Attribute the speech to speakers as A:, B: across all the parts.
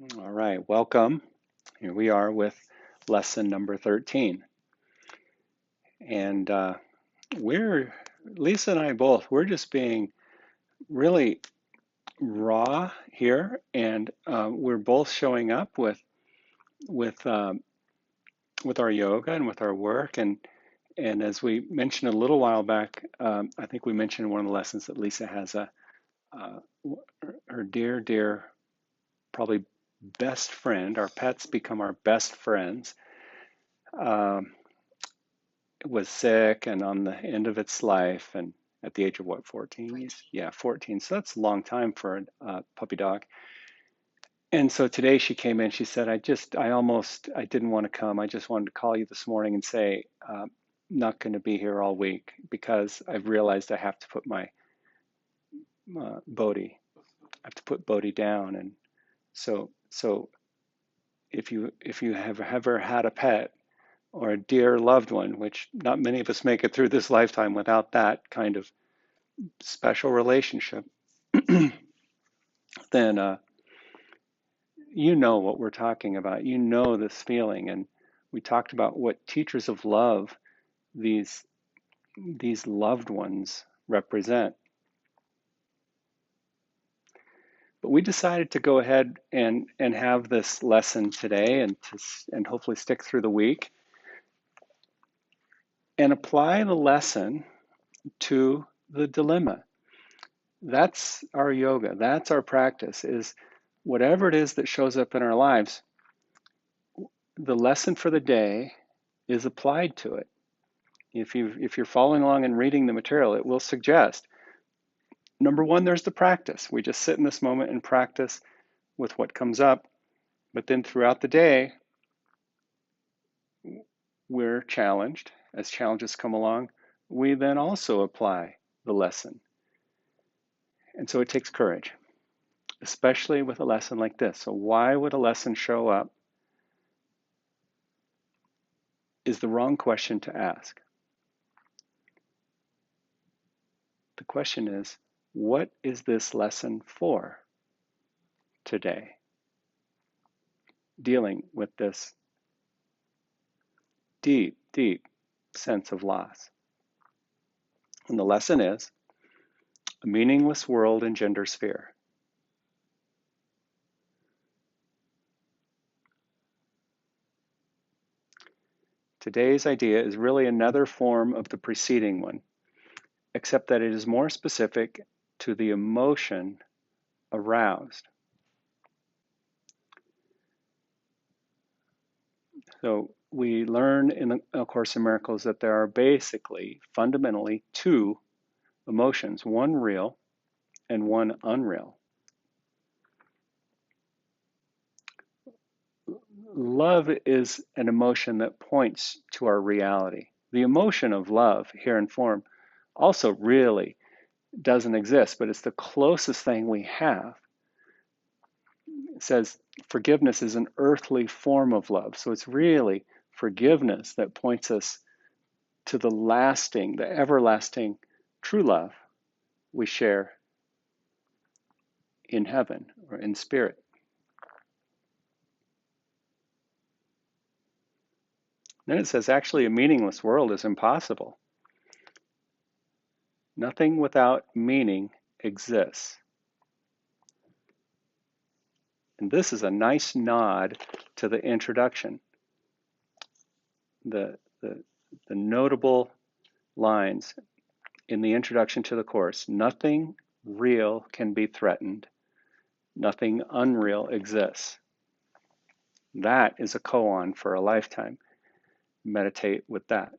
A: All right, welcome. Here we are with lesson number 13. And Lisa and I both, we're just being really raw here. And we're both showing up with, uh, with our yoga and with our work. And as we mentioned a little while back, I think we mentioned in one of the lessons that Lisa has uh, her dear, probably best friend. Our pets become our best friends. Um, was sick and on the end of its life, and at the age of what, 14? Yeah, 14. So that's a long time for a puppy dog. And so today she came in, she said, I didn't want to come. I just wanted to call you this morning and say, not going to be here all week because I've realized I have to put my Bodhi, I have to put Bodhi down. And so if you have ever had a pet, or a dear loved one, which not many of us make it through this lifetime without that kind of special relationship, then you know what we're talking about. You know this feeling, and we talked about what teachers of love these loved ones represent. But we decided to go ahead and have this lesson today, and hopefully stick through the week and apply the lesson to the dilemma. That's our yoga. That's our practice, is whatever it is that shows up in our lives, the lesson for the day is applied to it. If you're following along and reading the material, it will suggest, number one, there's the practice. We just sit in this moment and practice with what comes up. But then throughout the day, we're challenged. As challenges come along, we then also apply the lesson. And so it takes courage, especially with a lesson like this. So why would a lesson show up is the wrong question to ask. The question is, what is this lesson for today? Dealing with this deep sense of loss. And the lesson is, a meaningless world engenders fear. Today's idea is really another form of the preceding one, except that it is more specific to the emotion aroused. So we learn in A Course in Miracles that there are basically, fundamentally, two emotions, one real and one unreal. Love is an emotion that points to our reality. The emotion of love, here in form, also really doesn't exist, but it's the closest thing we have. It says forgiveness is an earthly form of love. So it's really forgiveness that points us to the lasting, the everlasting true love we share in heaven or in spirit. Then it says, actually, a meaningless world is impossible. Nothing without meaning exists. And this is a nice nod to the introduction. The notable lines in the introduction to the Course: nothing real can be threatened, nothing unreal exists. That is a koan for a lifetime. Meditate with that.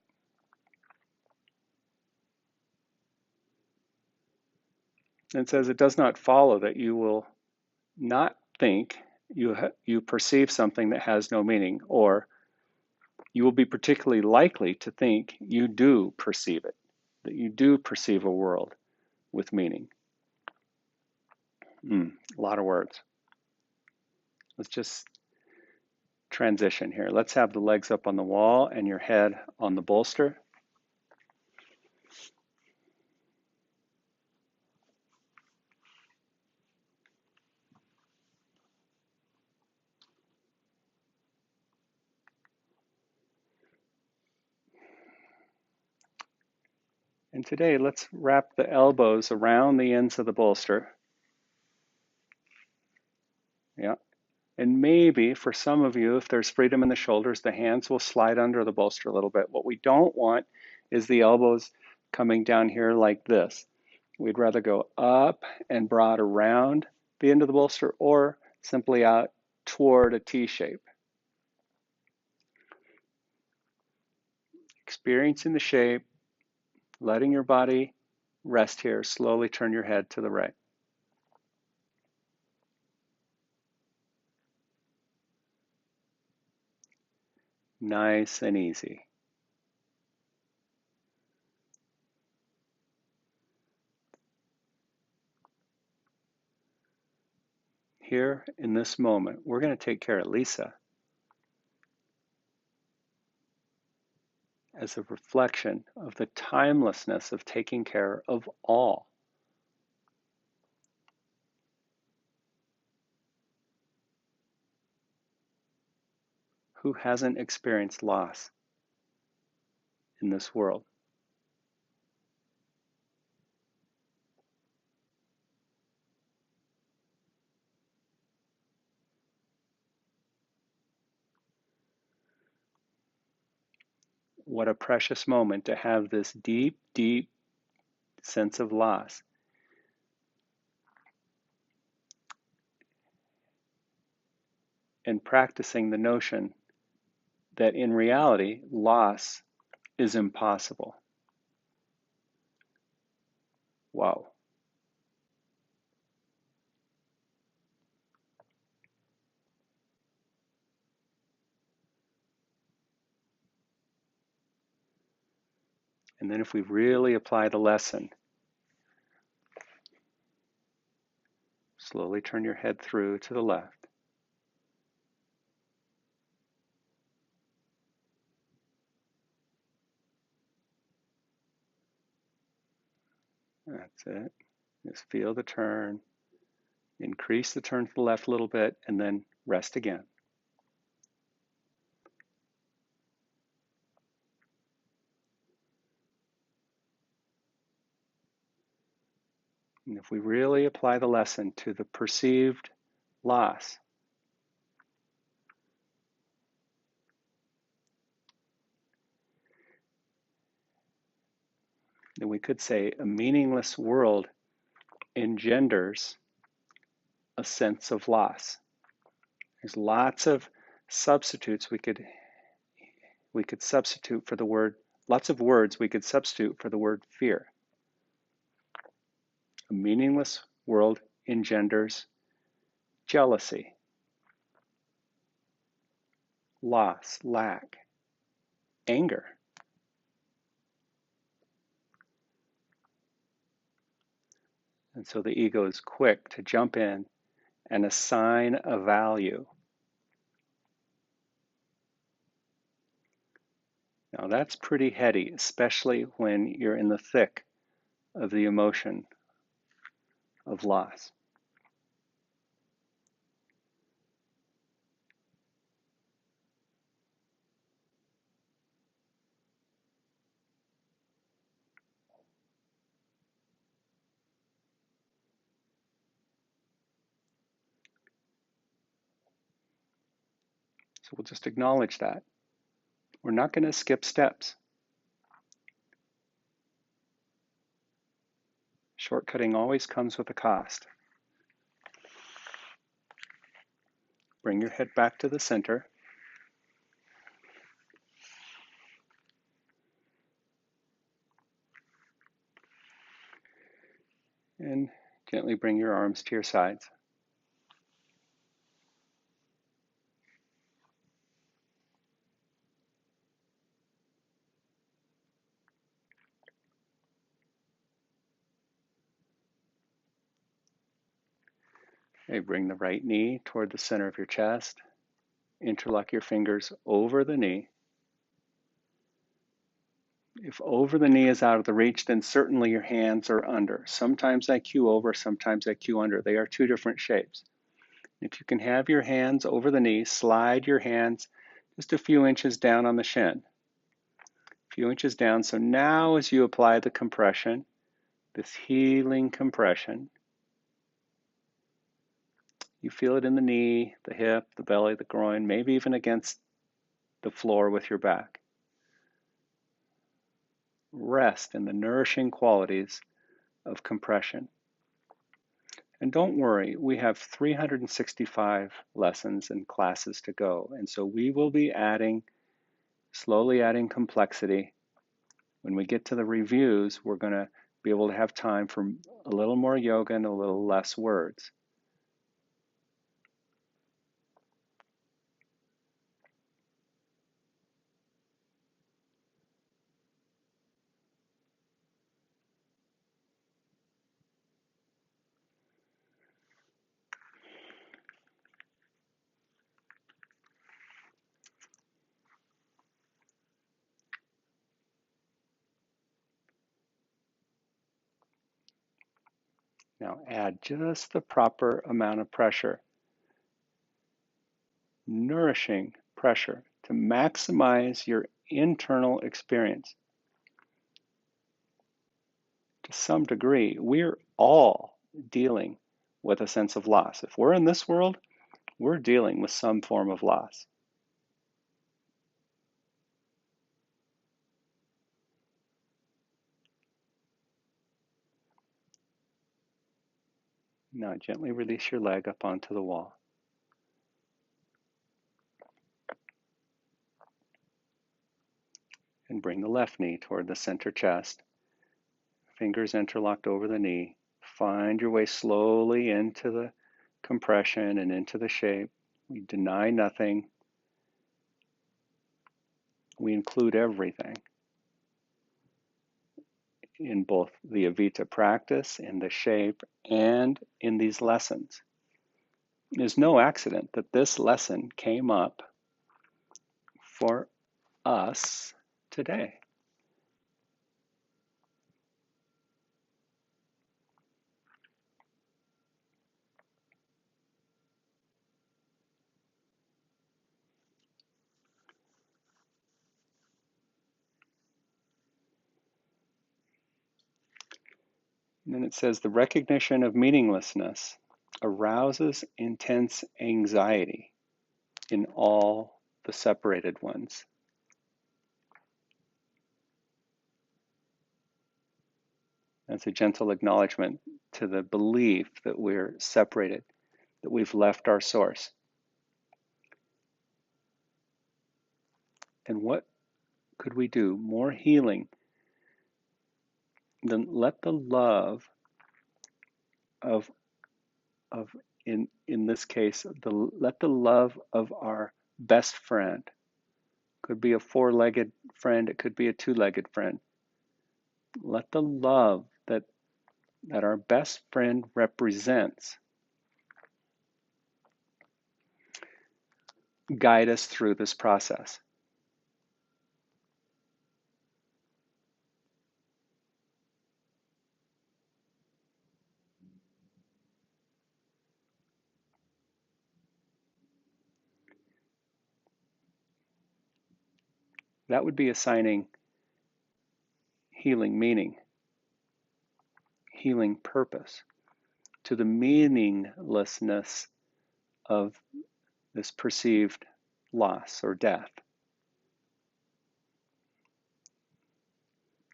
A: It says it does not follow that you will not think you perceive something that has no meaning, or you will be particularly likely to think you do perceive it, that you do perceive a world with meaning. A lot of words. Let's just transition here. Let's have the legs up on the wall and your head on the bolster. And today, let's wrap the elbows around the ends of the bolster. Yeah. And maybe for some of you, if there's freedom in the shoulders, the hands will slide under the bolster a little bit. What we don't want is the elbows coming down here like this. We'd rather go up and broad around the end of the bolster or simply out toward a T shape. Experiencing the shape, letting your body rest here. Slowly turn your head to the right. Nice and easy. Here in this moment, we're going to take care of Lisa as a reflection of the timelessness of taking care of all. Who hasn't experienced loss in this world? What a precious moment to have this deep, deep sense of loss. And practicing the notion that in reality, loss is impossible. Wow. And then if we really apply the lesson, slowly turn your head through to the left. That's it. Just feel the turn. Increase the turn to the left a little bit and then rest again. And if we really apply the lesson to the perceived loss, then we could say a meaningless world engenders a sense of loss. There's lots of substitutes we could substitute for the word, lots of words we could substitute for the word fear. A meaningless world engenders jealousy, loss, lack, anger. And so the ego is quick to jump in and assign a value. Now that's pretty heady, especially when you're in the thick of the emotion of loss. So we'll just acknowledge that. We're not going to skip steps. Shortcutting always comes with a cost. Bring your head back to the center. And gently bring your arms to your sides. Okay, bring the right knee toward the center of your chest. Interlock your fingers over the knee. If over the knee is out of the reach, then certainly your hands are under. Sometimes I cue over, sometimes I cue under. They are two different shapes. If you can have your hands over the knee, slide your hands just a few inches down on the shin. A few inches down. So now as you apply the compression, this healing compression, you feel it in the knee, the hip, the belly, the groin, maybe even against the floor with your back. Rest in the nourishing qualities of compression. And don't worry, we have 365 lessons and classes to go. And so we will be slowly adding complexity. When we get to the reviews, we're going to be able to have time for a little more yoga and a little less words. Now add just the proper amount of pressure, nourishing pressure to maximize your internal experience. To some degree, we're all dealing with a sense of loss. If we're in this world, we're dealing with some form of loss. Now gently release your leg up onto the wall. And bring the left knee toward the center chest. Fingers interlocked over the knee. Find your way slowly into the compression and into the shape. We deny nothing. We include everything in both the Avita practice, in the shape, and in these lessons. There's no accident that this lesson came up for us today. And then it says the recognition of meaninglessness arouses intense anxiety in all the separated ones. That's a gentle acknowledgement to the belief that we're separated, that we've left our source. And what could we do more healing than let the love of in this case, let the love of our best friend, could be a four-legged friend, it could be a two-legged friend. Let the love that our best friend represents guide us through this process. That would be assigning healing meaning, healing purpose to the meaninglessness of this perceived loss or death.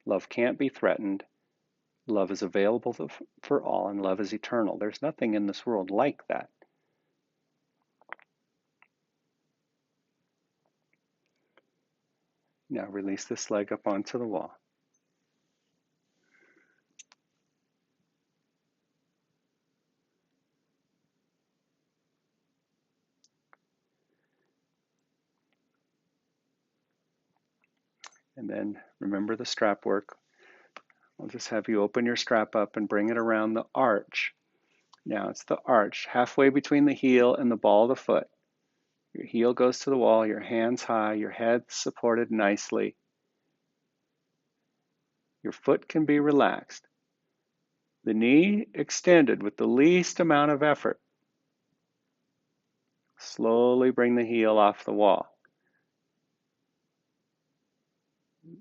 A: Love can't be threatened. Love is available for all, and love is eternal. There's nothing in this world like that. Now release this leg up onto the wall. And then remember the strap work. I'll just have you open your strap up and bring it around the arch. Now it's the arch, halfway between the heel and the ball of the foot. Your heel goes to the wall, your hands high, your head supported nicely. Your foot can be relaxed. The knee extended with the least amount of effort. Slowly bring the heel off the wall.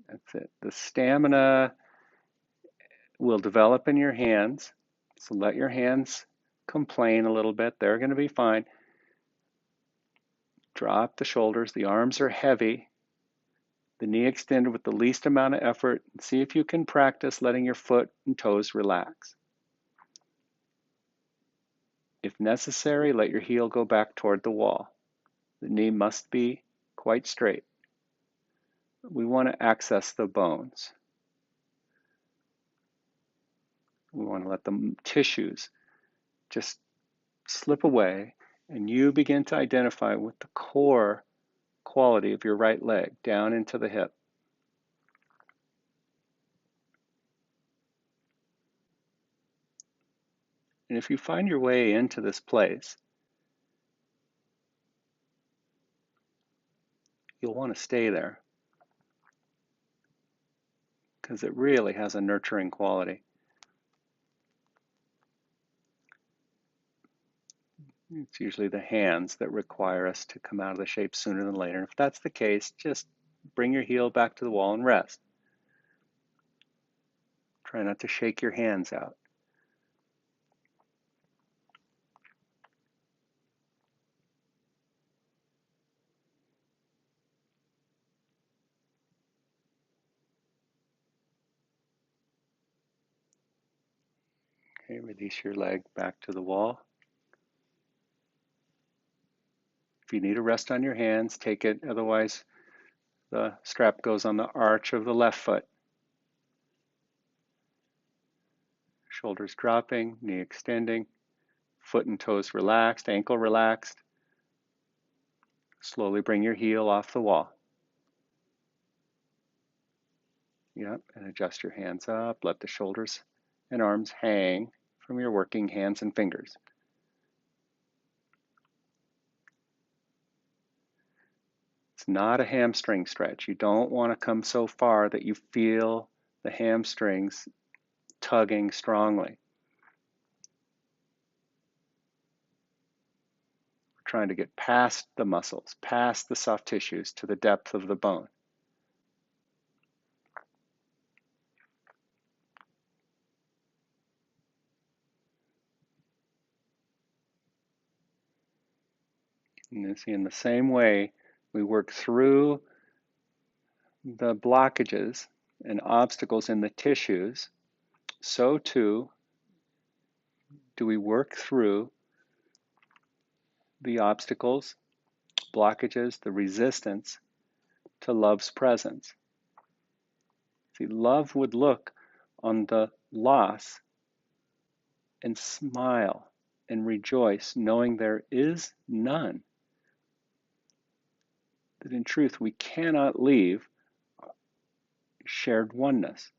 A: That's it. The stamina will develop in your hands. So let your hands complain a little bit. They're going to be fine. Drop the shoulders. The arms are heavy. The knee extended with the least amount of effort. See if you can practice letting your foot and toes relax. If necessary, let your heel go back toward the wall. The knee must be quite straight. We want to access the bones. We want to let the tissues just slip away, and you begin to identify with the core quality of your right leg down into the hip. And if you find your way into this place, you'll want to stay there because it really has a nurturing quality. It's usually the hands that require us to come out of the shape sooner than later. And if that's the case, just bring your heel back to the wall and rest. Try not to shake your hands out. Okay, release your leg back to the wall. If you need a rest on your hands, take it. Otherwise, the strap goes on the arch of the left foot. Shoulders dropping, knee extending, foot and toes relaxed, ankle relaxed. Slowly bring your heel off the wall. Yep, and adjust your hands up. Let the shoulders and arms hang from your working hands and fingers. It's not a hamstring stretch. You don't want to come so far that you feel the hamstrings tugging strongly. We're trying to get past the muscles, past the soft tissues to the depth of the bone. And you see, in the same way, we work through the blockages and obstacles in the tissues, so too do we work through the obstacles, blockages, the resistance to love's presence. See, love would look on the loss and smile and rejoice, knowing there is none. That in truth, we cannot leave shared oneness.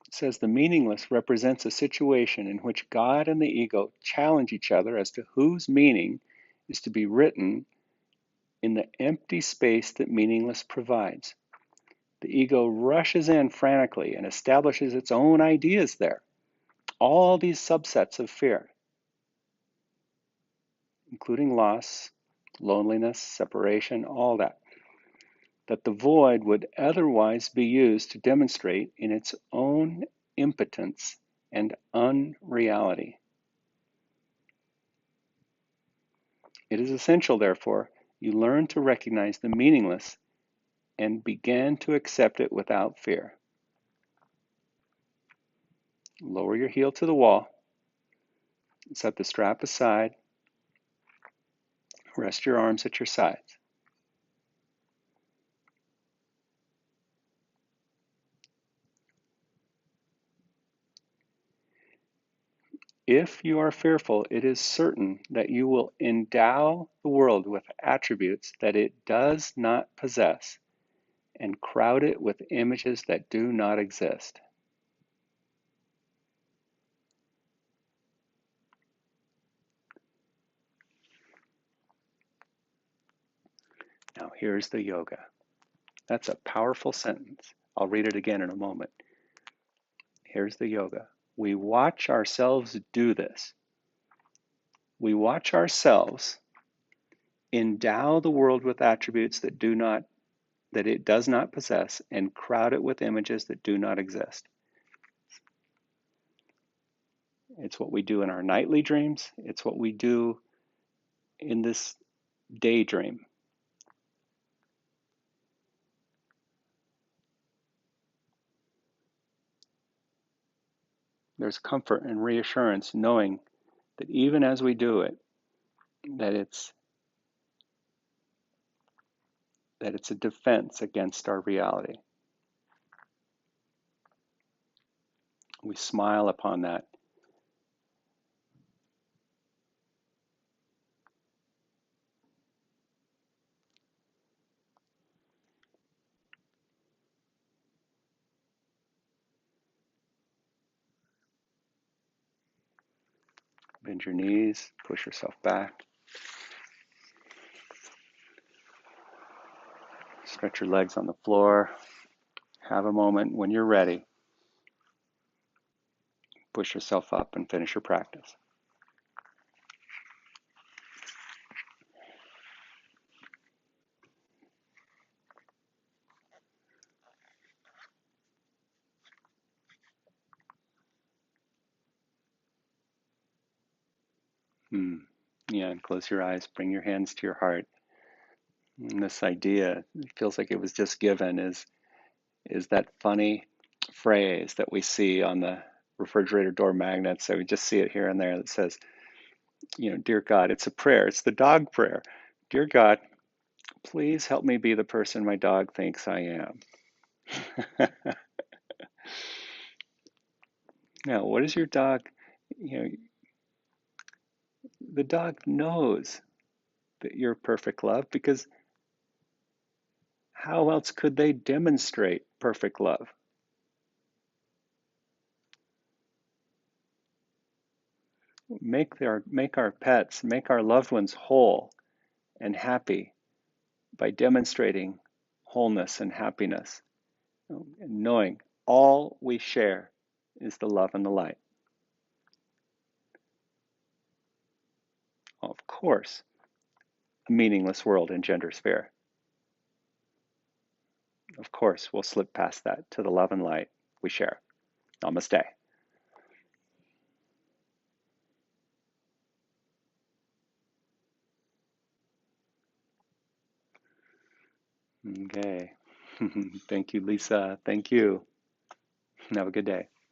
A: It says the meaningless represents a situation in which God and the ego challenge each other as to whose meaning is to be written in the empty space that meaningless provides. The ego rushes in frantically and establishes its own ideas there. All these subsets of fear, including loss, loneliness, separation, all that the void would otherwise be used to demonstrate in its own impotence and unreality. It is essential, therefore, you learn to recognize the meaningless and begin to accept it without fear. Lower your heel to the wall, set the strap aside, rest your arms at your sides. If you are fearful, it is certain that you will endow the world with attributes that it does not possess and crowd it with images that do not exist. Now, here's the yoga. That's a powerful sentence. I'll read it again in a moment. Here's the yoga. We watch ourselves do this. we watch ourselves endow the world with attributes that it does not possess and crowd it with images that do not exist. It's what we do in our nightly dreams. It's what we do in this daydream. There's comfort and reassurance knowing that even as we do it, that it's a defense against our reality. We smile upon that. Bend your knees, push yourself back. Stretch your legs on the floor. Have a moment when you're ready. Push yourself up and finish your practice. Yeah, and close your eyes. Bring your hands to your heart. And this idea, it feels like it was just given, is that funny phrase that we see on the refrigerator door magnets. So we just see it here and there that says, dear God, it's a prayer. It's the dog prayer. Dear God, please help me be the person my dog thinks I am. Now, what is your dog? The dog knows that you're perfect love because how else could they demonstrate perfect love? Make our pets, make our loved ones whole and happy by demonstrating wholeness and happiness, and knowing all we share is the love and the light. Of course, a meaningless world engenders fear. Of course, we'll slip past that to the love and light we share. Namaste. Okay. Thank you, Lisa. Thank you. Have a good day.